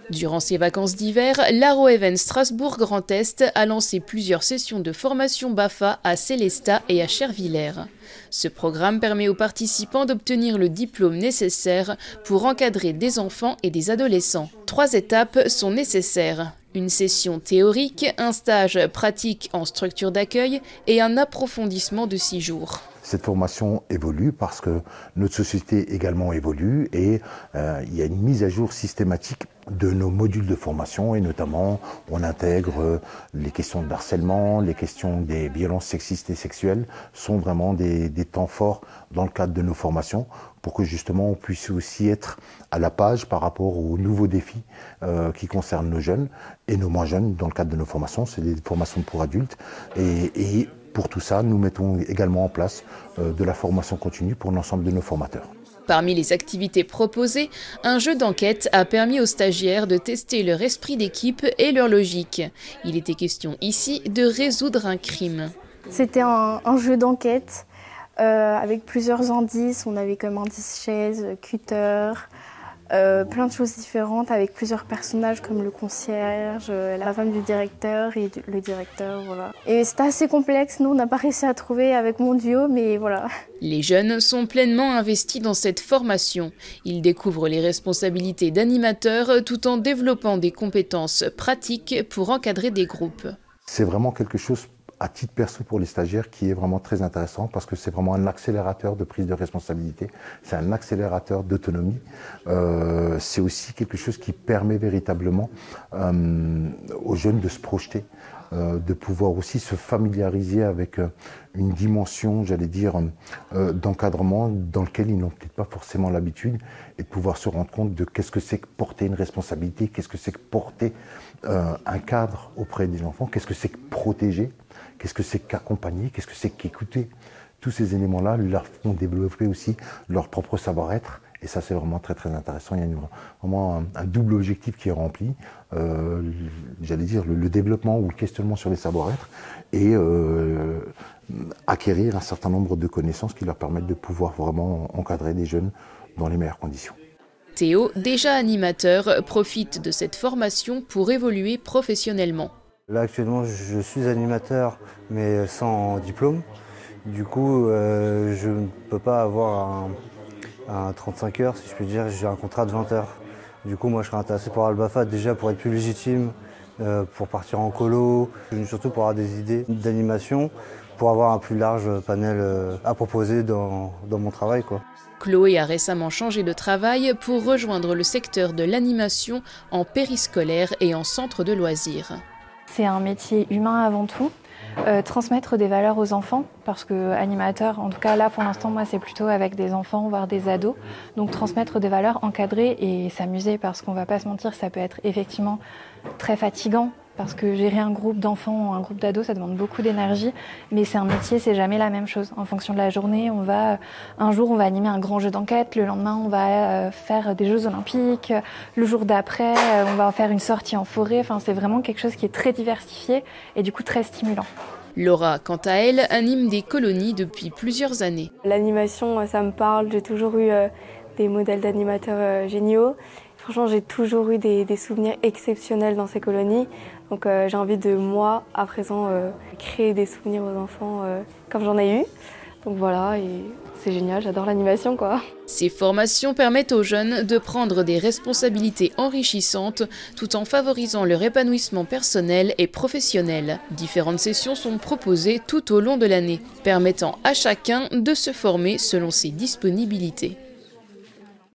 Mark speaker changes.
Speaker 1: Durant ses vacances d'hiver, l'Aro Even Strasbourg Grand Est a lancé plusieurs sessions de formation BAFA à Célestat et à Chervillers. Ce programme permet aux participants d'obtenir le diplôme nécessaire pour encadrer des enfants et des adolescents. 3 étapes sont nécessaires. Une session théorique, un stage pratique en structure d'accueil et un approfondissement de 6 jours.
Speaker 2: Cette formation évolue parce que notre société également évolue et il y a une mise à jour systématique de nos modules de formation et notamment on intègre les questions de harcèlement, les questions des violences sexistes et sexuelles sont vraiment des temps forts dans le cadre de nos formations pour que justement on puisse aussi être à la page par rapport aux nouveaux défis qui concernent nos jeunes et nos moins jeunes dans le cadre de nos formations. C'est des formations pour adultes et pour tout ça, nous mettons également en place de la formation continue pour l'ensemble de nos formateurs.
Speaker 1: Parmi les activités proposées, un jeu d'enquête a permis aux stagiaires de tester leur esprit d'équipe et leur logique. Il était question ici de résoudre un crime.
Speaker 3: C'était un jeu d'enquête avec plusieurs indices. On avait comme indice chaise, cutter, plein de choses différentes avec plusieurs personnages comme le concierge, la femme du directeur et le directeur, voilà. Et c'était assez complexe, nous on n'a pas réussi à trouver avec mon duo, mais voilà.
Speaker 1: Les jeunes sont pleinement investis dans cette formation. Ils découvrent les responsabilités d'animateurs tout en développant des compétences pratiques pour encadrer des groupes.
Speaker 2: C'est vraiment quelque chose à titre perso pour les stagiaires qui est vraiment très intéressant parce que c'est vraiment un accélérateur de prise de responsabilité, c'est un accélérateur d'autonomie. C'est aussi quelque chose qui permet véritablement aux jeunes de se projeter, de pouvoir aussi se familiariser avec une dimension, j'allais dire, d'encadrement dans lequel ils n'ont peut-être pas forcément l'habitude et de pouvoir se rendre compte de qu'est-ce que c'est que porter une responsabilité, qu'est-ce que c'est que porter un cadre auprès des enfants, qu'est-ce que c'est que protéger, qu'est-ce que c'est qu'accompagner, qu'est-ce que c'est qu'écouter. Tous ces éléments-là leur font développer aussi leur propre savoir-être. Et ça, c'est vraiment très, très intéressant. Il y a vraiment un double objectif qui est rempli. J'allais dire le développement ou le questionnement sur les savoir-être et acquérir un certain nombre de connaissances qui leur permettent de pouvoir vraiment encadrer des jeunes dans les meilleures conditions.
Speaker 1: Théo, déjà animateur, profite de cette formation pour évoluer professionnellement.
Speaker 4: Là actuellement je suis animateur mais sans diplôme. Du coup je ne peux pas avoir un 35 heures si je peux dire, j'ai un contrat de 20 heures. Du coup moi je serais intéressé pour avoir le BAFA déjà pour être plus légitime, pour partir en colo, surtout pour avoir des idées d'animation, pour avoir un plus large panel à proposer dans mon travail, quoi.
Speaker 1: Chloé a récemment changé de travail pour rejoindre le secteur de l'animation en périscolaire et en centre de loisirs.
Speaker 5: C'est un métier humain avant tout, transmettre des valeurs aux enfants, parce que animateur, en tout cas là pour l'instant moi c'est plutôt avec des enfants voire des ados, donc transmettre des valeurs, encadrer et s'amuser parce qu'on va pas se mentir, ça peut être effectivement très fatigant parce que gérer un groupe d'enfants ou un groupe d'ados ça demande beaucoup d'énergie, mais c'est un métier, c'est jamais la même chose. En fonction de la journée, un jour on va animer un grand jeu d'enquête, le lendemain on va faire des Jeux Olympiques, le jour d'après on va faire une sortie en forêt, enfin c'est vraiment quelque chose qui est très diversifié et du coup très stimulant.
Speaker 1: Laura, quant à elle, anime des colonies depuis plusieurs années.
Speaker 3: L'animation, ça me parle, j'ai toujours eu des modèles d'animateurs géniaux. Franchement, j'ai toujours eu des souvenirs exceptionnels dans ces colonies. Donc j'ai envie de, moi, à présent, créer des souvenirs aux enfants comme j'en ai eu. Donc voilà, et c'est génial, j'adore l'animation, quoi.
Speaker 1: Ces formations permettent aux jeunes de prendre des responsabilités enrichissantes tout en favorisant leur épanouissement personnel et professionnel. Différentes sessions sont proposées tout au long de l'année, permettant à chacun de se former selon ses disponibilités.